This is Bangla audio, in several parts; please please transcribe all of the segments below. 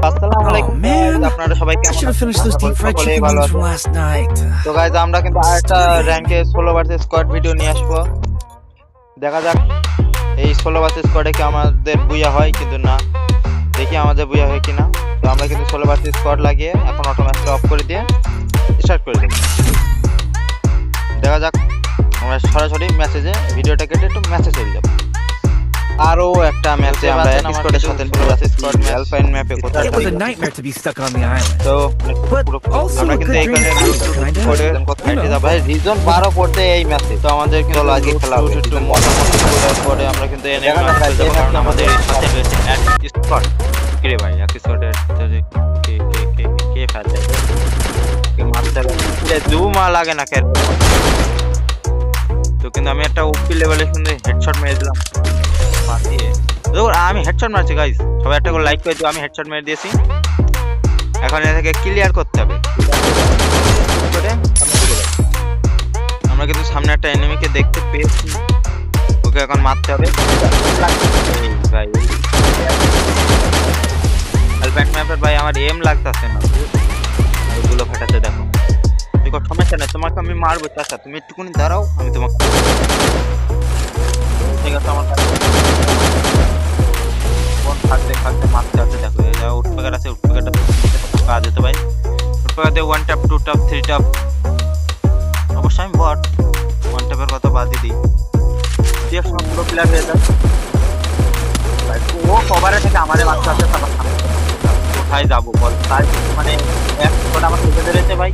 আসসালামু আলাইকুম আপনারা সবাই কেমন আছেন? সকলেই ভালো আছেন। তো গাইস আমরা কিন্তু আরেকটা র‍্যাঙ্কে 16 ভার্সেস স্কোয়াড ভিডিও নিয়ে আসবো। দেখা যাক এই 16 ভার্সেস স্কোয়াডে কি আমাদের বুয়া হয়, কিন্তু না, দেখি আমাদের বুয়া হয় কিনা। তো আমরা কিন্তু 16 ভার্সেস স্কোয়াড লাগিয়ে এখন অটোমেটিক অফ করে দিয়ে স্টার্ট করে দেব। দেখা যাক আমরা সরাসরি মেসেজে ভিডিওটা কেটে একটু মেসেজ চলে যাব। আরো একটা ম্যাচে আমরা স্কোয়াডের সাথে স্কোয়াড অ্যালপাইন ম্যাপে কোথায় It was a nightmare to be stuck on the island. তো আমরা কিন্তু এইখানে কোডে কোথায় যাব ভাই রিজন 12 পড়তে এই ম্যাচে। তো আমাদের কিন্তু আগে খেলা হবে একটু মোটামুটি করার পরে আমরা কিন্তু এনিমি ম্যাচ খেলতে কারণ আমাদের সাথে রয়েছে এক স্কোয়াড। কি রে ভাই এক স্কোয়াডের সাথে কে ফেলে কে মারতে লাগে জুমা লাগে না কেন। তো কিন্তু আমি একটা ওপি লেভেলে কিন্তু হেডশট মেরে দিলাম মারিয়ে। আমি হেডশট মারছি গাইস, সবাই একটা করে লাইক করে দিও। আমি হেডশট মেরে দিয়েছি, এখন এটাকে ক্লিয়ার করতে হবে। আমরা কিন্তু সামনে একটা এনিমিকে দেখতে পেয়েছি, ওকে এখন মারতে হবে ভাই। অ্যালপাইন ম্যাপের ভাই আমার এম লাগতেছে না, ওগুলো ফাটাতে দেখো। দেখো সমস্যা নেই, তোমাকে আমি মারবো চাচা, তুমি একটুখানি দাঁড়াও, আমি তোমাকে ঠিক আছে। আমার থাকতে থাকতে মারতে আছে দেখো, এই যা উঠপাকার আছে, উঠপাকারটা কাজ হতো ভাই। উঠপাকার দিয়ে 1 ট্যাপ 2 ট্যাপ 3 ট্যাপ, অবশ্যই আমি বট 1 ট্যাপের কথা বাদ দিই দিয়ে সব পুরো প্লেয়ার হয়ে যায় ভাই। ও কভারে থেকে আমাদের বাচ্চা আছে, কোথায় যাবো বল তাই, মানে এক ফোটা আমার থেকে ধরেছে ভাই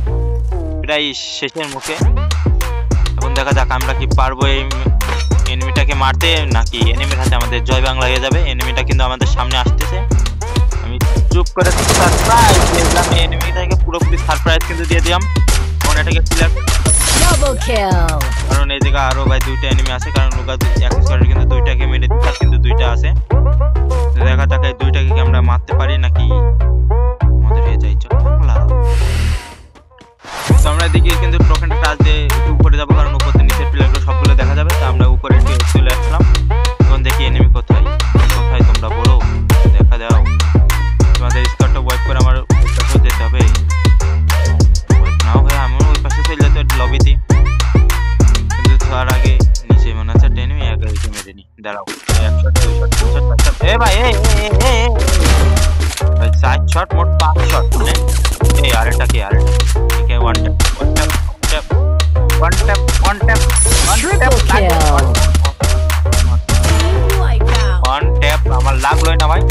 প্রায় শেষের মুখে। এখন দেখা যাক আমরা কি পারবো এই এনিমিটাকে মারতে, নাকি এনিমির হাতে আমাদের জয় বাংলা হয়ে যাবে। এনিমিটা কিন্তু আমাদের সামনে আসতেছে, আমি চুপ করে সারপ্রাইজ দিলাম এনিমিটাকে, পুরোপুরি সারপ্রাইজ কিন্তু দিয়ে দিলাম। এটাকে ক্লিয়ার ডাবল কিল, কারণ এই জায়গা আরো ভাই দুইটা এনিমি আছে, কারণ লোকা এক স্কোয়াডে কিন্তু দুইটাকে মেরে দিচ্ছে, কিন্তু দুইটা আছে। তো দেখা যাক এই দুইটাকে কি আমরা মারতে পারি নাকি আমাদের হয়ে যায় বাংলা। তো আমরা এদিকে কিন্তু টোকেনটা টাচ দিয়ে একটু উপরে যাবো, কারণ উপরে নিচের প্লেয়ারগুলো সবগুলো দেখা যাবে। তো আমরা উপরে একটু চলে আসলাম, এখন দেখি এনিমি কোথায় কোথায় তোমরা বলো, দেখা দাও। তোমাদের স্কোয়াডটা ওয়াইপ করে আমার ওই পাশে যেতে হবে। নাও ভাই আমি ওই পাশে চলে যেতে লবিতে, কিন্তু তার আগে নিচে মনে হচ্ছে একটা এনিমি আগে এসে মেরে নি। দাঁড়াও 1 শট 2 শট 3 শট 4 শট, এ ভাই ভাই 4 শট মোট 5 শট। এই আরেকটা কি আরেকটা ঠিক আছে 1 tap 1 tap 1 tap 1 tap 1 tap আমার লাগলোই না ভাই,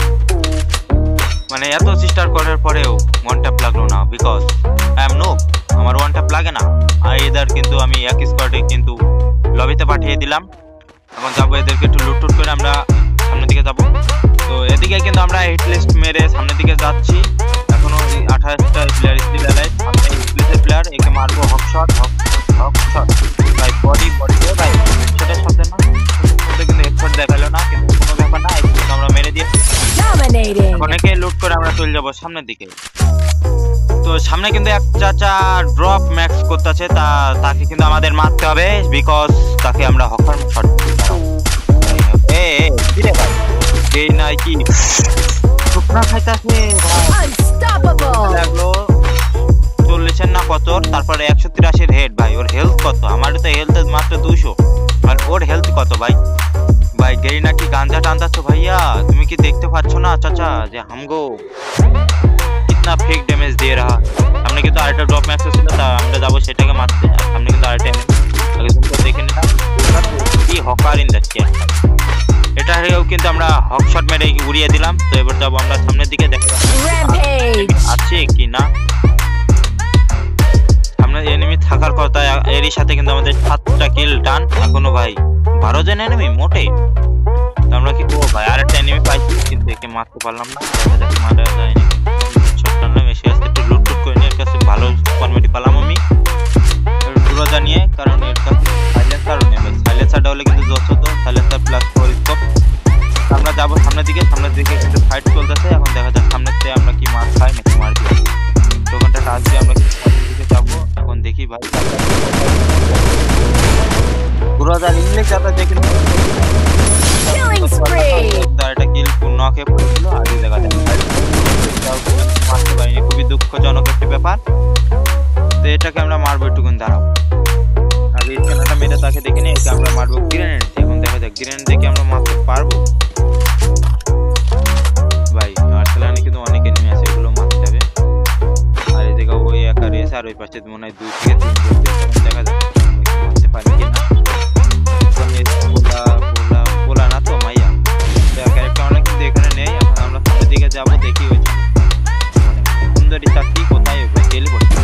মানে এত চেষ্টা করার পরেও 1 ট্যাপ লাগলো না, বিকজ আই এম নো, আমার 1 ট্যাপ লাগে না। আর এদের কিন্তু আমি এক স্কোয়াডে কিন্তু লবিতে পাঠিয়ে দিলাম। এখন যাবো এদেরকে একটু লুট করে আমরা সামনের দিকে যাব। তো এদিকে কিন্তু আমরা হিট লিস্ট মেরে সামনের দিকে যাচ্ছি। এখনো 28টা প্লেয়ার স্টিল অ্যালাইভ, সামনে ইংলিশের প্লেয়ার, একে মারবো হক শট ভাই, বডি ভাই হেডশটের সাথে না কিন্তু হেডশট দেখালো না, কিন্তু কোনো ব্যাপার না, কিন্তু আমরা মেরে দিয়েছি। অনেকে লুট করে আমরা চলে যাবো সামনের দিকে। তো সামনে কিন্তু এক চাচা ড্রপ ম্যাক্স করতেছে, তাকে কিন্তু আমাদের মারতে হবে, বিকজ তাকে আমরা হকার শট কি রে ভাই এই নাই কি শুকনা খাইতেছে লাগলো 40 না কত, তারপরে 183 হেড ভাই। ওর হেলথ কত? আমার তো হেলথ মাত্র 200, আর ওর হেলথ কত ভাই? ভাই গেই নাকি গাঞ্জা টানতাছ ভাইয়া, তুমি কি দেখতে পাচ্ছ না চাচা যে হামগো কিতনা ফেক ড্যামেজ দিয়ে রাহা। সামনে কিন্তু আরেকটা ড্রপ ম্যাক্স ছিল, তা আমরা যাবো সেটাকে মারতে। সামনে কিন্তু আরেকটা আগে তুমি দেখে নিলাম কি হকার ইন্ডাস্ট্রি, এটাকেও কিন্তু আমরা হক শট মেরে উড়িয়ে দিলাম। তো এবার যাবো আমরা সামনের দিকে, দেখা আছে কি না। সামনে এনিমি থাকার কথা, এরই সাথে কিন্তু আমাদের 7টা কিল ডান। এখনো ভাই 12 জন এনিমি মোটে। তো আমরা কি ও ভাই আরেকটা এনিমি পাইছি, কিন্তু একে মারতে পারলাম না, মারা যায়নি। শটটা না এসে আসতে একটু লুট করে নিয়ে এর কাছে ভালো ফরম্যাটই পেলাম আমি রোজা নিয়ে, কারণ এর কাছে সাইলেন্সার নেই ভাই, সাইলেন্সারটা হলে কিন্তু যত তো সাইলেন্সার প্লাস 4 স্কোপ। আমরা যাবো সামনের দিকে কিন্তু ফাইট চলতেছে। এখন দেখা যাক সামনের থেকে আমরা কি মার খাই নাকি মার দিই। দোকানটা টাচ দিয়ে আমরা কিন্তু সামনের দিকে যাবো। এখন দেখি ভাই রোজা ইংলিশ যাতে দেখি এটা কিল নকে পড়েছিল, আগে দেখা যাক দুঃখজনক একটি ব্যাপার। তো এটাকে আমরা মারবো একটুকুন, দাঁড়াও আগে স্ক্যানারটা মেরে তাকে দেখে নিই। একে আমরা মারবো গ্রেনেড দিয়ে। এখন দেখা যাক গ্রেনেড দিয়ে কি আমরা মারতে পারবো। ভাই আর্সেলানে কিন্তু অনেক এনিমি আছে, এগুলো মারতে হবে। আর এই জায়গা ওই একা রয়েছে, আর ওই পাশে মনে হয় 2 থেকে 3 দেখা যাক মারতে পারি কিনা। পোলা না তো মাইয়া ক্যারেক্টার আমরা কিন্তু এখানে নেই। এখন আমরা সামনের দিকে যাবো, দেখি ওই সুন্দরী চাকরি কোথায় গেলে পড়ছে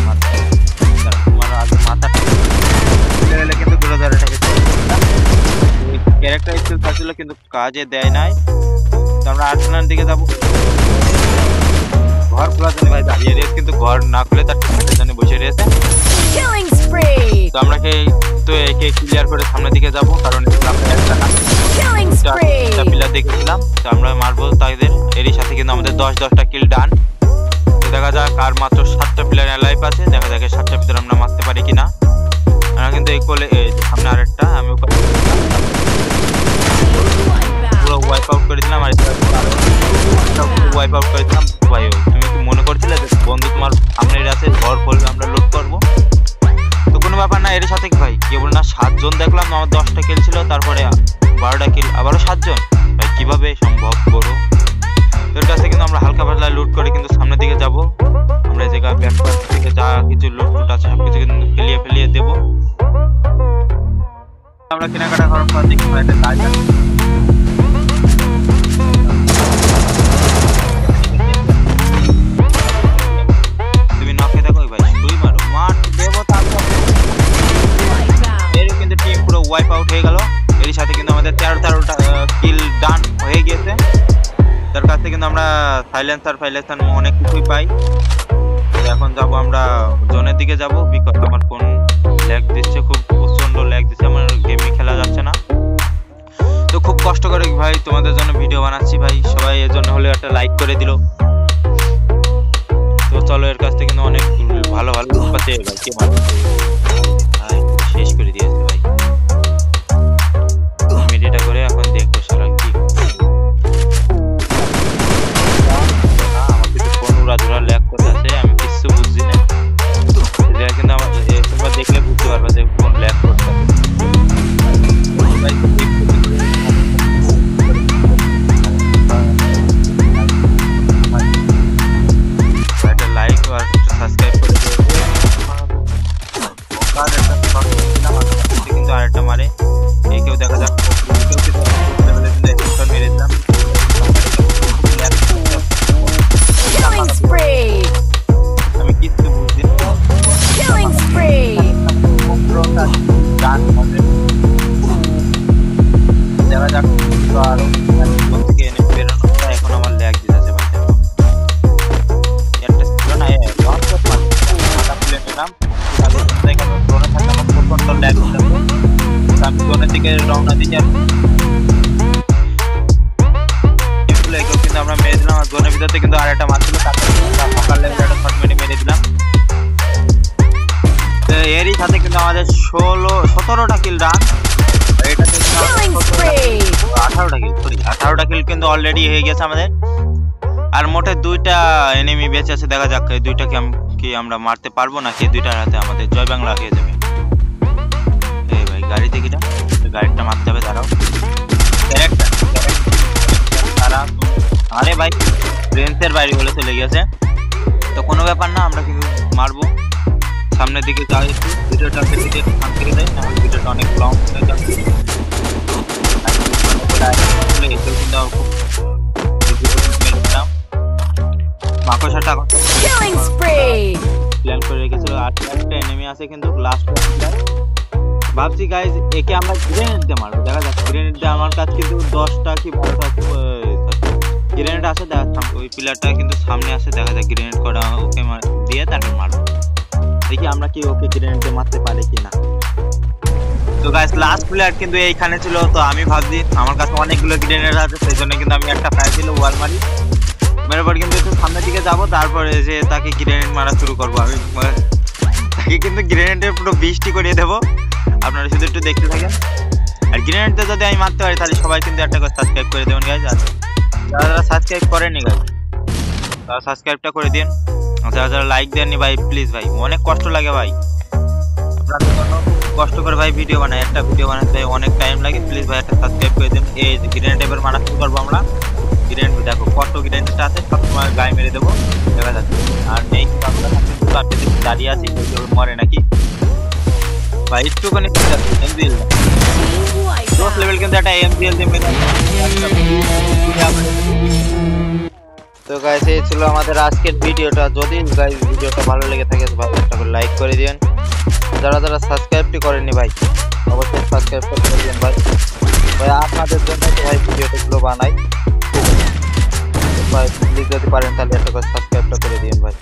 তোমার আগে মাথা গেলে কিন্তু গুলোদারটাকে ক্যারেক্টার স্কিল থাকছিল কিন্তু কাজে দেয় নাই। তো আমরা আর্সেনাল দিকে যাবো। ঘর খোলা জানি ভাই দাঁড়িয়ে রয়েছে, কিন্তু ঘর না খুলে তার টিমের জন্য বসে রয়েছে। তো আমরা একে ক্লিয়ার করে সামনের দিকে যাবো, কারণ একটা প্লেয়ার দেখেছিলাম। তো আমরা মারবো তাদের। এরই সাথে কিন্তু আমাদের 10-10টা কিল ডান। তো দেখা যাক আর মাত্র 7টা প্লেয়ার লাইভ আছে, দেখা যাক 7টার ভিতরে আমরা মারতে পারি কিনা। আমরা কিন্তু এই কোলে সামনে আরেকটা আমি পুরো ওয়াইপ আউট করে দিলাম। আর ওয়াইপ আউট করে দিলাম। ভাই তুমি কি মনে করছিলে যে বন্ধু তোমার সামনে আছে, ঘর খুলবে আমরা লুট করবো? তো কোনো ব্যাপার না। এর সাথে ভাই কেবল না 7 জন দেখলাম, আমার 10টা কিল ছিল, তারপরে 12টা কিল, আবারও 7 জন। ভাই কিভাবে সম্ভব করো? এর কাছে কিন্তু আমরা হালকা পাতলা লুট করে কিন্তু সামনের দিকে যাব। আমরা এই জায়গা ব্যাকপার্ট থেকে যা কিছু লুট আছে সবকিছু কিন্তু ফেলিয়ে দেবো। আমরা কেনাকাটা করার পর দেখি একটা কাজ আছে। তুমি নকে দেখো ভাই, তুই মারো, মার দেবো। তারপর এর কিন্তু টিম পুরো ওয়াইপ আউট হয়ে গেল। এর সাথে কিন্তু আমাদের 13টা কিল ডান হয়ে গেছে। তার কাছ থেকে কিন্তু আমরা সাইলেন্সার অনেক কিছুই পাই। এখন যাব আমরা জোনের দিকে যাব, বিকজ আমার ফোন ল্যাগ দিচ্ছে, খুব প্রচন্ড ল্যাগ দিচ্ছে, আমার গেমই খেলা যাচ্ছে না। তো খুব কষ্ট করে ভাই তোমাদের জন্য ভিডিও বানাচ্ছি ভাই, সবাই এর জন্য হলে একটা লাইক করে দিল। তো চলো, এর কাছ থেকে কিন্তু অনেক ভালো পাচ্ছে ভাই, কে ভাই শেষ করে দিয়েছে ভাই। মিডিয়াটা করে এখন দেখবো সারা কি ধরা ল্যাগ করতে আছে, আমি কিছু বুঝছি না। কিন্তু আমার তোমরা দেখলে বুঝতে পারবে যে কোন ল্যাগ করতে আছে। একটা লাইক আর সাবস্ক্রাইব করে কিন্তু আরেকটা মারে কেউ দেখা যাক মেরে দিলাম। আমি কিছু বুঝছি দেখা যাক আরো থেকে এনে বেরোনো। এখন আমার ল্যাগ দিতেছে ভাই, একটা ছিল না মাথা খুলে নিলাম। আমি জোনের দিকে রওনা দিচ্ছি, কিন্তু আমরা মেরে দিলাম। আর জোনের ভিতরে কিন্তু আরেকটা মারছিল, সকাল লেভেলে একটা শর্ট মেরে দিলাম। তো এরই সাথে কিন্তু আমাদের 17টা কিল ডান। এটাতে 18টা কিল কিন্তু অলরেডি হয়ে গেছে আমাদের। আর মোটে 2টা এনিমি বেঁচে আছে, দেখা যাক এই 2টাকে কি আমরা মারতে পারবো নাকি 2টার হাতে আমাদের জয় বাংলা হয়ে যাবে। এই ভাই গাড়ি দেখিটা, গাড়িটা মারতে হবে, দাঁড়াও। আরে ভাই রেঞ্জের বাইরে বলে চলে গেছে, তো কোনো ব্যাপার না, আমরা কিন্তু মারবো। সামনের দিকে যাই, একটু ভিডিওটা থেকে যাই, নাহলে ভিডিওটা অনেক লং হয়ে যাবে। মাকড়সাটা প্ল্যান করে রেখেছিল। আর একটা এনিমি আছে কিন্তু লাস্ট ভাবছি গাইজ একে আমরা গ্রেনেড দিয়ে মারবো, দেখা যাক। গ্রেনেড দিয়ে আমার কাছে কিন্তু 10টা কি 12টা গ্রেনেড আছে, ওই প্লেয়ারটা কিন্তু সামনে আসে, দেখা যাক গ্রেনেড করা ওকে দিয়ে তারপর মারবো। দেখি আমরা কি ওকে গ্রেনেড দিয়ে মারতে পারি কিনা। তো গাইজ লাস্ট প্লেয়ার কিন্তু এইখানে ছিল। তো আমি ভাবছি আমার কাছে অনেকগুলো গ্রেনেড আছে, সেই জন্য কিন্তু আমি একটা ফায়ার দিল ওয়াল মারি, মেরে পর কিন্তু একটু সামনের দিকে যাবো, তারপরে যে তাকে গ্রেনেড মারা শুরু করবো। আমি তাকে কিন্তু গ্রেনেডের পুরো বৃষ্টি করিয়ে দেবো, আপনারা শুধু একটু দেখতে থাকেন। আর গ্রেনেডটা যদি আমি মারতে পারি তাহলে সবাই কিন্তু একটা করে সাবস্ক্রাইব করে দেবেন গাইজ। আর যারা সাবস্ক্রাইব করেনি গাইজ তারা সাবস্ক্রাইবটা করে দিন। যারা যারা লাইক দেননি ভাই প্লিজ ভাই, অনেক কষ্ট লাগে ভাই, আপনাদের জন্য কষ্ট করে ভাই ভিডিও বানাই, একটা ভিডিও বানাতে ভাই অনেক টাইম লাগে। প্লিজ ভাই একটা সাবস্ক্রাইব করে দিন। এই যে গ্রেনেড টাইপের মারা শুরু করবো আমরা। গ্রেনেড দেখো কত গ্রেনেডটা আছে, সবসময় গায়ে মেরে দেবো, দেখা যাচ্ছে। আর নেই দাঁড়িয়ে আছি, মরে নাকি ভাই একটুখানি এমজিএল 10 লেভেল কিন্তু একটা এমজিএল দিয়ে মেরে। তো গাইস এই ছিল আমাদের আজকের ভিডিওটা। যদি গাইস ভিডিওটা ভালো লেগে থাকে তো ভাই একটা করে লাইক করে দিন। যারা যারা সাবস্ক্রাইবটি করেননি ভাই অবশ্যই সাবস্ক্রাইব করে দিন ভাই। ভাই আপনাদের জন্য তো ভাই ভিডিওগুলো বানাই ভাই, প্লিজ যদি পারেন তাহলে একটা করে সাবস্ক্রাইবটা করে দিন ভাই।